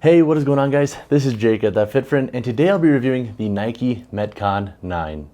Hey, what is going on, guys? This is Jake at That Fit Friend, and today I'll be reviewing the Nike Metcon 9.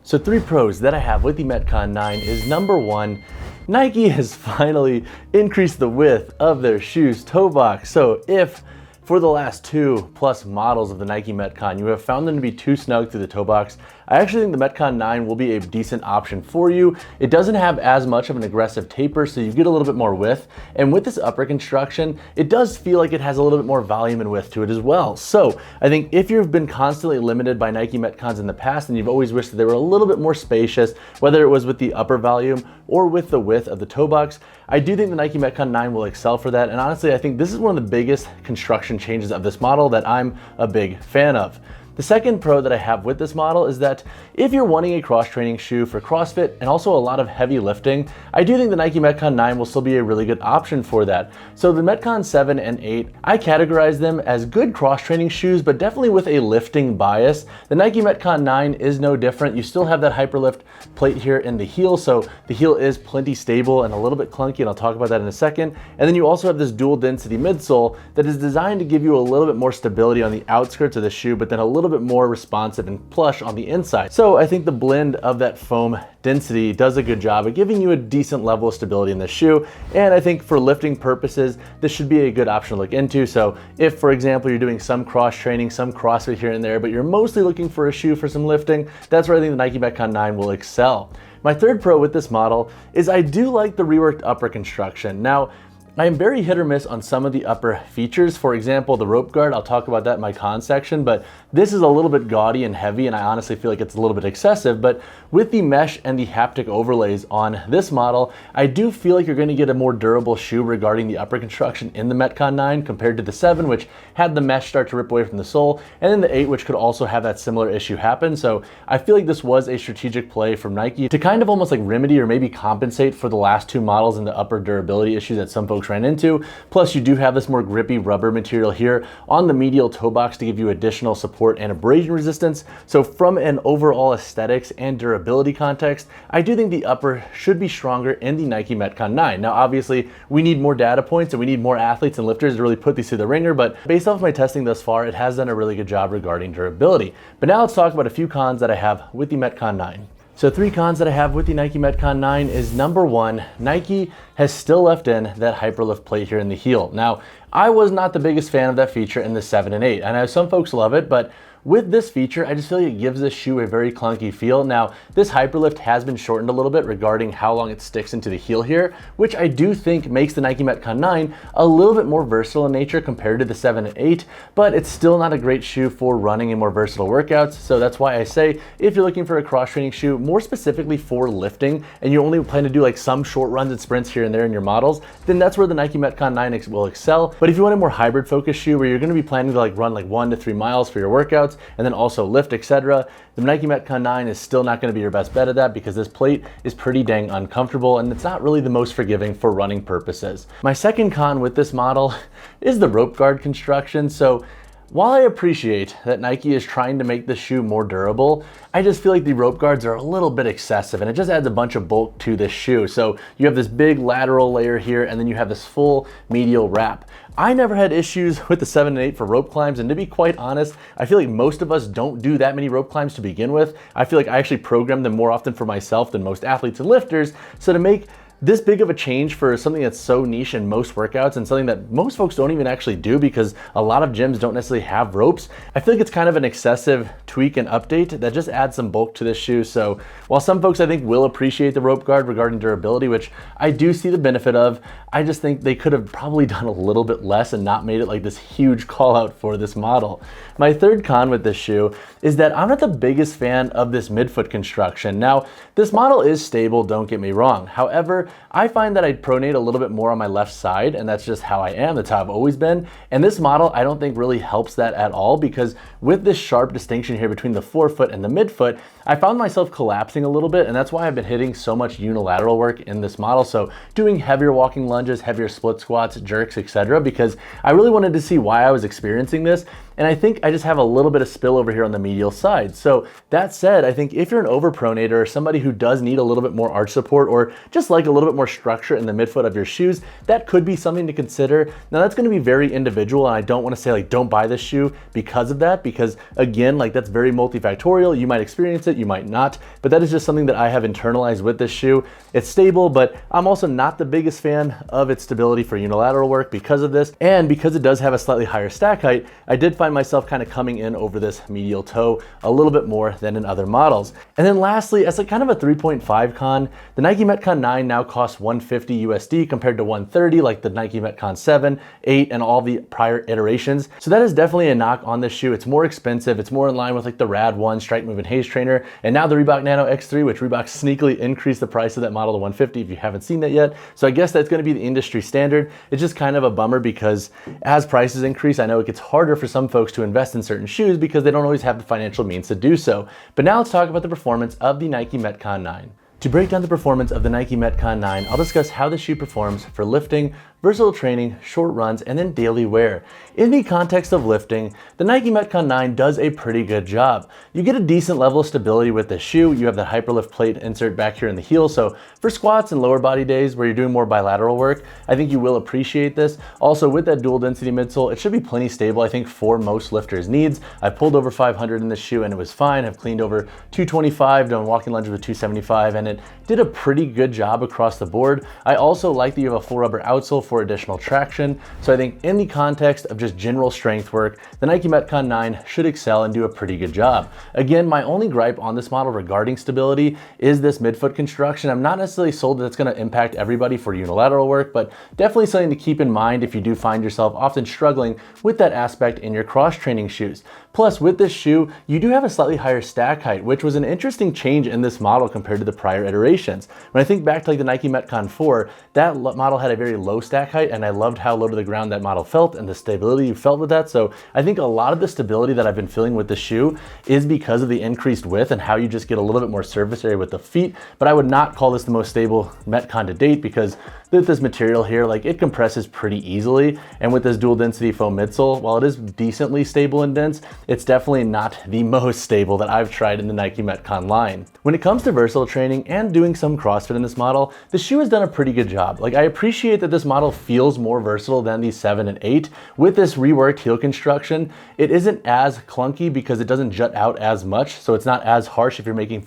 So 3 pros that I have with the Metcon 9 is number 1, Nike has finally increased the width of their shoes toe box. So if for the last 2+ models of the Nike Metcon, you have found them to be too snug through the toe box, I actually think the Metcon 9 will be a decent option for you. It doesn't have as much of an aggressive taper, so you get a little bit more width. And with this upper construction, it does feel like it has a little bit more volume and width to it as well. So I think if you've been constantly limited by Nike Metcons in the past and you've always wished that they were a little bit more spacious, whether it was with the upper volume or with the width of the toe box, I do think the Nike Metcon 9 will excel for that. And honestly, I think this is one of the biggest construction changes of this model that I'm a big fan of. The second pro that I have with this model is that if you're wanting a cross-training shoe for CrossFit and also a lot of heavy lifting, I do think the Nike Metcon 9 will still be a really good option for that. So the Metcon 7 and 8, I categorize them as good cross-training shoes, but definitely with a lifting bias. The Nike Metcon 9 is no different. You still have that hyperlift plate here in the heel, so the heel is plenty stable and a little bit clunky, and I'll talk about that in a second. And then you also have this dual density midsole that is designed to give you a little bit more stability on the outskirts of the shoe, but then a little bit more responsive and plush on the inside. So I think the blend of that foam density does a good job of giving you a decent level of stability in the shoe. And I think for lifting purposes, this should be a good option to look into. So if, for example, you're doing some cross training, some CrossFit here and there, but you're mostly looking for a shoe for some lifting, that's where I think the Nike Metcon 9 will excel. My third pro with this model is I do like the reworked upper construction. Now, I am very hit or miss on some of the upper features. For example, the rope guard, I'll talk about that in my cons section, but this is a little bit gaudy and heavy, and I honestly feel like it's a little bit excessive. But with the mesh and the haptic overlays on this model, I do feel like you're going to get a more durable shoe regarding the upper construction in the Metcon 9 compared to the 7, which had the mesh start to rip away from the sole, and then the 8, which could also have that similar issue happen. So I feel like this was a strategic play from Nike to kind of almost like remedy or maybe compensate for the last 2 models and the upper durability issues that some folks ran into. Plus, you do have this more grippy rubber material here on the medial toe box to give you additional support and abrasion resistance. So from an overall aesthetics and durability context, I do think the upper should be stronger in the Nike Metcon 9. Now, obviously, we need more data points and we need more athletes and lifters to really put these through the ringer, but based off my testing thus far, it has done a really good job regarding durability. But now let's talk about a few cons that I have with the Metcon 9. So 3 cons that I have with the Nike Metcon 9 is number 1, Nike has still left in that hyperlift plate here in the heel. Now, I was not the biggest fan of that feature in the 7 and 8. I know some folks love it, but with this feature, I just feel like it gives this shoe a very clunky feel. Now, this hyperlift has been shortened a little bit regarding how long it sticks into the heel here, which I do think makes the Nike Metcon 9 a little bit more versatile in nature compared to the 7 and 8, but it's still not a great shoe for running and more versatile workouts. So that's why I say if you're looking for a cross-training shoe, more specifically for lifting, and you only plan to do like some short runs and sprints here and there in your models, then that's where the Nike Metcon 9 will excel. But if you want a more hybrid-focused shoe where you're going to be planning to like run like 1 to 3 miles for your workouts, and then also lift, etc., the Nike Metcon 9 is still not going to be your best bet at that because this plate is pretty dang uncomfortable and it's not really the most forgiving for running purposes. My second con with this model is the rope guard construction. So while I appreciate that Nike is trying to make the shoe more durable, I just feel like the rope guards are a little bit excessive and it just adds a bunch of bulk to this shoe. So you have this big lateral layer here and then you have this full medial wrap. I never had issues with the 7 and 8 for rope climbs, and to be quite honest, I feel like most of us don't do that many rope climbs to begin with. I feel like I actually program them more often for myself than most athletes and lifters. So to make this big of a change for something that's so niche in most workouts and something that most folks don't even actually do because a lot of gyms don't necessarily have ropes, I feel like it's kind of an excessive tweak and update that just adds some bulk to this shoe. So while some folks I think will appreciate the rope guard regarding durability, which I do see the benefit of, I just think they could have probably done a little bit less and not made it like this huge call out for this model. My third con with this shoe is that I'm not the biggest fan of this midfoot construction. Now, this model is stable, don't get me wrong. However, I find that I pronate a little bit more on my left side, and that's just how I am. That's how I've always been. And this model, I don't think really helps that at all, because with this sharp distinction here between the forefoot and the midfoot, I found myself collapsing a little bit, and that's why I've been hitting so much unilateral work in this model. So doing heavier walking lunges, heavier split squats, jerks, etc., because I really wanted to see why I was experiencing this. and I think I just have a little bit of spill over here on the medial side. So that said, I think if you're an overpronator or somebody who does need a little bit more arch support or just like a little bit more structure in the midfoot of your shoes, that could be something to consider. Now that's gonna be very individual, and I don't wanna say like don't buy this shoe because of that, because again, like that's very multifactorial. You might experience it, you might not, but that is just something that I have internalized with this shoe. It's stable, but I'm also not the biggest fan of its stability for unilateral work because of this, and because it does have a slightly higher stack height, I did find myself kind of coming in over this medial toe a little bit more than in other models. And then lastly, as a kind of a 3.5 con, the Nike Metcon 9 now costs $150 USD compared to $130 like the Nike Metcon 7, 8, and all the prior iterations. So that is definitely a knock on this shoe. It's more expensive. It's more in line with like the Rad 1 Strike Move and Haze trainer, and now the Reebok Nano X3, which Reebok sneakily increased the price of that model to $150 if you haven't seen that yet. So I guess that's going to be the industry standard. It's just kind of a bummer because as prices increase, I know it gets harder for some folks to invest in certain shoes because they don't always have the financial means to do so. But now let's talk about the performance of the Nike Metcon 9. To break down the performance of the Nike Metcon 9, I'll discuss how the shoe performs for lifting, versatile training, short runs, and then daily wear. In the context of lifting, the Nike Metcon 9 does a pretty good job. You get a decent level of stability with this shoe. You have the hyperlift plate insert back here in the heel, so for squats and lower body days where you're doing more bilateral work, I think you will appreciate this. Also, with that dual density midsole, it should be plenty stable, I think, for most lifters' needs. I pulled over 500 in this shoe and it was fine. I've cleaned over 225, done walking lunges with 275, and it did a pretty good job across the board. I also like that you have a full rubber outsole for additional traction. So I think in the context of just general strength work, the Nike Metcon 9 should excel and do a pretty good job. Again, my only gripe on this model regarding stability is this midfoot construction. I'm not necessarily sold that it's going to impact everybody for unilateral work, but definitely something to keep in mind if you do find yourself often struggling with that aspect in your cross training shoes. Plus, with this shoe, you do have a slightly higher stack height, which was an interesting change in this model compared to the prior iterations. When I think back to like the Nike Metcon 4, that model had a very low stack height, and I loved how low to the ground that model felt and the stability you felt with that. So I think a lot of the stability that I've been feeling with the shoe is because of the increased width and how you just get a little bit more surface area with the feet. But I would not call this the most stable Metcon to date because with this material here, like it compresses pretty easily. And with this dual density foam midsole, while it is decently stable and dense, it's definitely not the most stable that I've tried in the Nike Metcon line. When it comes to versatile training and doing some CrossFit in this model, the shoe has done a pretty good job. Like I appreciate that this model feels more versatile than the 7 and 8. With this reworked heel construction, it isn't as clunky because it doesn't jut out as much. So it's not as harsh if you're making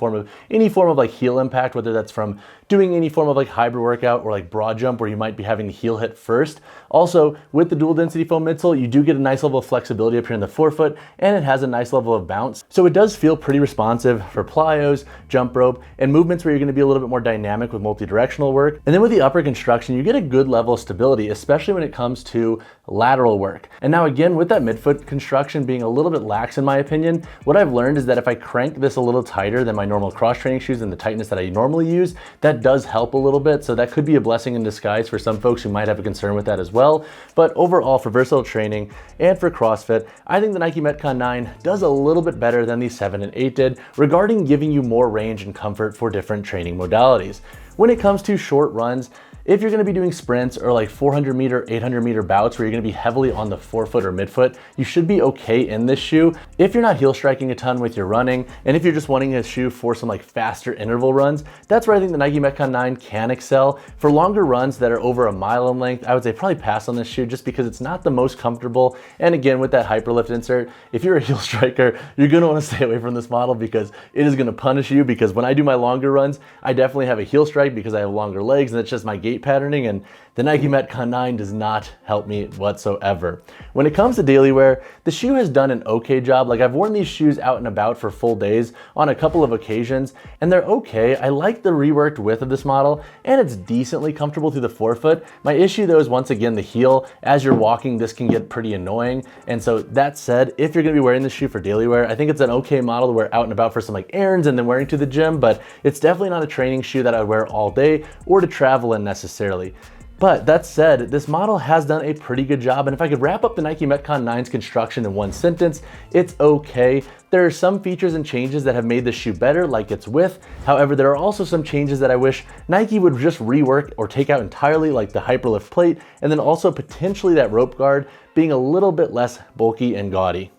any form of like heel impact, whether that's from doing any form of like hybrid workout or like broad jump where you might be having the heel hit first. Also, with the dual density foam midsole, you do get a nice level of flexibility up here in the forefoot, and it has a nice level of bounce. So it does feel pretty responsive for plyos, jump rope, and movements where you're gonna be a little bit more dynamic with multi-directional work. And then with the upper construction, you get a good level of stability, especially when it comes to lateral work. And now again, with that midfoot construction being a little bit lax in my opinion, what I've learned is that if I crank this a little tighter than my normal cross training shoes and the tightness that I normally use, that does help a little bit. So that could be a blessing in disguise for some folks who might have a concern with that as well. But overall, for versatile training and for CrossFit, I think the Nike Metcon 9 does a little bit better than the 7 and 8 did regarding giving you more range and comfort for different training modalities. When it comes to short runs, if you're gonna be doing sprints or like 400 meter, 800 meter bouts where you're gonna be heavily on the forefoot or midfoot, you should be okay in this shoe. If you're not heel striking a ton with your running, and if you're just wanting a shoe for some like faster interval runs, that's where I think the Nike Metcon 9 can excel. For longer runs that are over a mile in length, I would say probably pass on this shoe just because it's not the most comfortable. And again, with that hyperlift insert, if you're a heel striker, you're gonna wanna stay away from this model because it is gonna punish you, because when I do my longer runs, I definitely have a heel strike because I have longer legs and it's just my gait patterning, and the Nike Metcon 9 does not help me whatsoever. When it comes to daily wear, the shoe has done an okay job. Like I've worn these shoes out and about for full days on a couple of occasions, and they're okay. I like the reworked width of this model, and it's decently comfortable through the forefoot. My issue though is once again the heel. As you're walking, this can get pretty annoying. And so that said, if you're gonna be wearing this shoe for daily wear, I think it's an okay model to wear out and about for some like errands and then wearing to the gym, but it's definitely not a training shoe that I wear all day or to travel in necessarily. But that said, this model has done a pretty good job, and if I could wrap up the Nike Metcon 9's construction in one sentence, it's okay. There are some features and changes that have made this shoe better, like its width. However, there are also some changes that I wish Nike would just rework or take out entirely, like the hyperlift plate, and then also potentially that rope guard being a little bit less bulky and gaudy.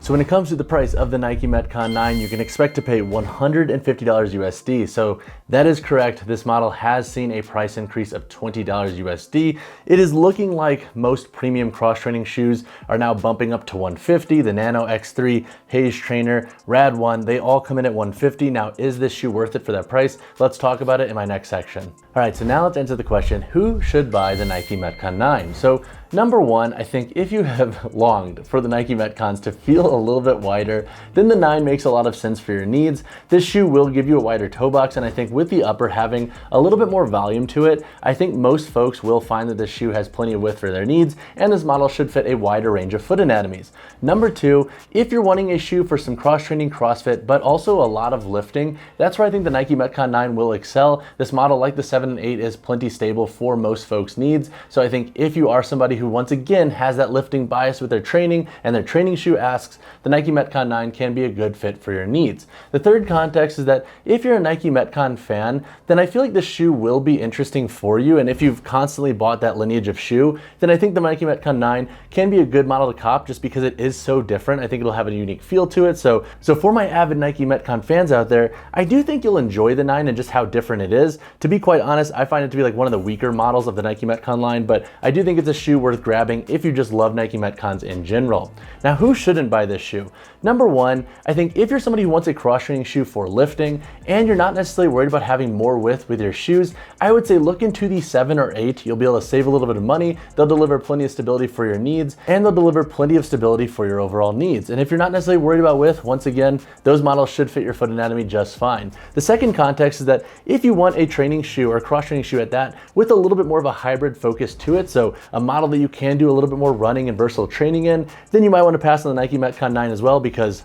So when it comes to the price of the Nike Metcon 9, you can expect to pay $150 USD. So that is correct. This model has seen a price increase of $20 USD. It is looking like most premium cross-training shoes are now bumping up to $150. The Nano X3, Haze Trainer, Rad 1, they all come in at $150. Now, is this shoe worth it for that price? Let's talk about it in my next section. All right, so now let's answer the question, who should buy the Nike Metcon 9? So number one, I think if you have longed for the Nike Metcons to feel a little bit wider, then the 9 makes a lot of sense for your needs. This shoe will give you a wider toe box, and I think with the upper having a little bit more volume to it, I think most folks will find that this shoe has plenty of width for their needs, and this model should fit a wider range of foot anatomies. Number two, if you're wanting a shoe for some cross-training CrossFit, but also a lot of lifting, that's where I think the Nike Metcon 9 will excel. This model, like the 7 and 8, is plenty stable for most folks' needs. So I think if you are somebody who once again has that lifting bias with their training and their training shoe asks, the Nike Metcon 9 can be a good fit for your needs. The third context is that if you're a Nike Metcon fan, then I feel like this shoe will be interesting for you. And if you've constantly bought that lineage of shoe, then I think the Nike Metcon 9 can be a good model to cop just because it is so different. I think it'll have a unique feel to it. So for my avid Nike Metcon fans out there, I do think you'll enjoy the 9 and just how different it is. To be quite honest, I find it to be like one of the weaker models of the Nike Metcon line, but I do think it's a shoe worth grabbing if you just love Nike Metcons in general. Now, who shouldn't buy this shoe? Number one, I think if you're somebody who wants a cross-training shoe for lifting and you're not necessarily worried about having more width with your shoes, I would say look into the 7 or 8. You'll be able to save a little bit of money. They'll deliver plenty of stability for your needs, and they'll deliver plenty of stability for your overall needs. And if you're not necessarily worried about width, once again, those models should fit your foot anatomy just fine. The second context is that if you want a training shoe or a cross-training shoe at that with a little bit more of a hybrid focus to it, so a model that you can do a little bit more running and versatile training in, then you might want to pass on the Nike Metcon 9 as well, because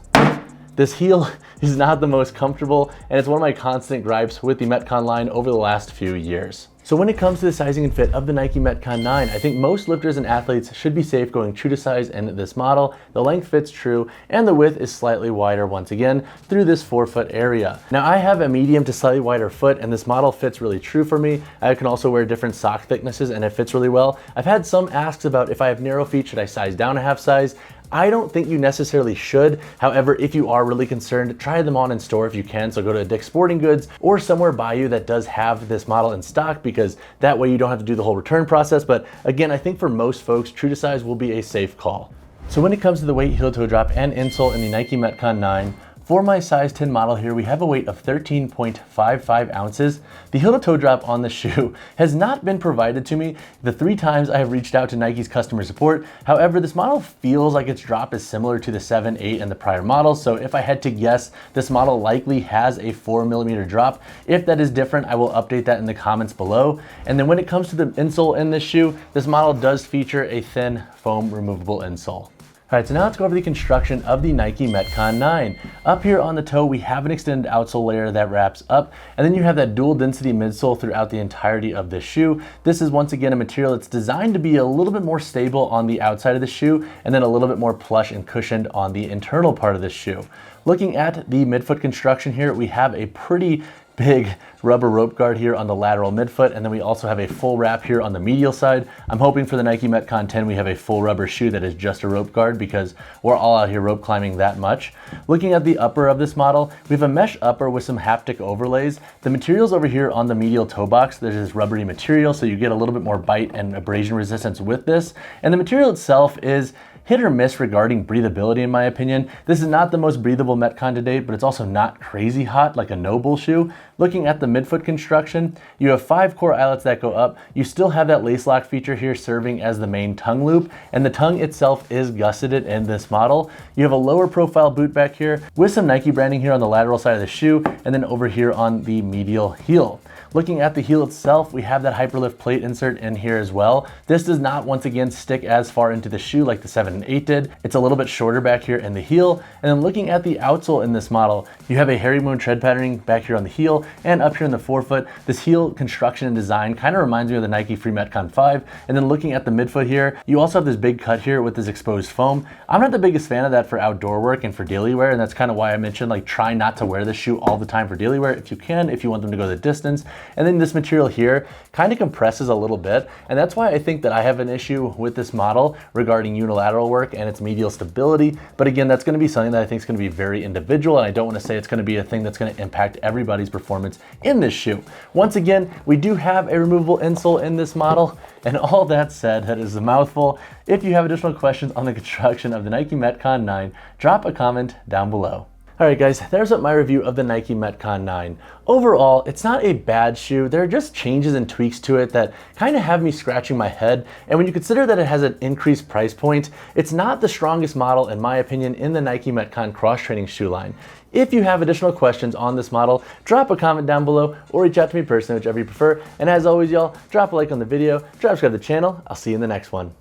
this heel is not the most comfortable, and it's one of my constant gripes with the Metcon line over the last few years. So when it comes to the sizing and fit of the Nike Metcon 9, I think most lifters and athletes should be safe going true to size in this model. The length fits true, and the width is slightly wider once again through this forefoot area. Now, I have a medium to slightly wider foot, and this model fits really true for me. I can also wear different sock thicknesses, and it fits really well. I've had some asks about if I have narrow feet, should I size down a half size? I don't think you necessarily should. However, if you are really concerned, try them on in store if you can. So go to Dick's Sporting Goods or somewhere by you that does have this model in stock, because that way you don't have to do the whole return process. But again, I think for most folks, true to size will be a safe call. So when it comes to the weight, heel toe drop, and insole in the Nike Metcon 9, for my size 10 model here, we have a weight of 13.55 ounces. The heel to toe drop on the shoe has not been provided to me the 3 times I have reached out to Nike's customer support. However, this model feels like its drop is similar to the 7, 8, and the prior models. So if I had to guess, this model likely has a 4mm drop. If that is different, I will update that in the comments below. And then when it comes to the insole in this shoe, this model does feature a thin foam removable insole. All right, so now let's go over the construction of the Nike Metcon 9. Up here on the toe, we have an extended outsole layer that wraps up, and then you have that dual density midsole throughout the entirety of the shoe. This is once again a material that's designed to be a little bit more stable on the outside of the shoe, and then a little bit more plush and cushioned on the internal part of the shoe. Looking at the midfoot construction here, we have a pretty big rubber rope guard here on the lateral midfoot, and then we also have a full wrap here on the medial side. I'm hoping for the Nike Metcon 10 we have a full rubber shoe that is just a rope guard, because we're all out here rope climbing that much. Looking at the upper of this model, we have a mesh upper with some haptic overlays. The materials over here on the medial toe box, there's this rubbery material, so you get a little bit more bite and abrasion resistance with this. And the material itself is hit or miss regarding breathability, in my opinion. This is not the most breathable Metcon to date, but it's also not crazy hot like a Noble shoe. Looking at the midfoot construction, you have 5 core eyelets that go up. You still have that lace lock feature here serving as the main tongue loop, and the tongue itself is gusseted in this model. You have a lower profile boot back here with some Nike branding here on the lateral side of the shoe, and then over here on the medial heel. Looking at the heel itself, we have that Hyperlift plate insert in here as well. This does not, once again, stick as far into the shoe like the 7 and 8 did. It's a little bit shorter back here in the heel. And then looking at the outsole in this model, you have a herringbone tread patterning back here on the heel and up here in the forefoot. This heel construction and design kind of reminds me of the Nike Free Metcon 5. And then looking at the midfoot here, you also have this big cut here with this exposed foam. I'm not the biggest fan of that for outdoor work and for daily wear, and that's kind of why I mentioned like try not to wear this shoe all the time for daily wear if you can, if you want them to go the distance. And then this material here kind of compresses a little bit, and that's why I think that I have an issue with this model regarding unilateral lateral work and its medial stability. But again, that's going to be something that I think is going to be very individual, and I don't want to say it's going to be a thing that's going to impact everybody's performance in this shoe. Once again, we do have a removable insole in this model, and all that said, that is a mouthful. If you have additional questions on the construction of the Nike Metcon 9, drop a comment down below. Alright guys, there's my review of the Nike Metcon 9. Overall, it's not a bad shoe. There are just changes and tweaks to it that kind of have me scratching my head. And when you consider that it has an increased price point, it's not the strongest model, in my opinion, in the Nike Metcon cross-training shoe line. If you have additional questions on this model, drop a comment down below or reach out to me personally, whichever you prefer. And as always, y'all, drop a like on the video, subscribe to the channel. I'll see you in the next one.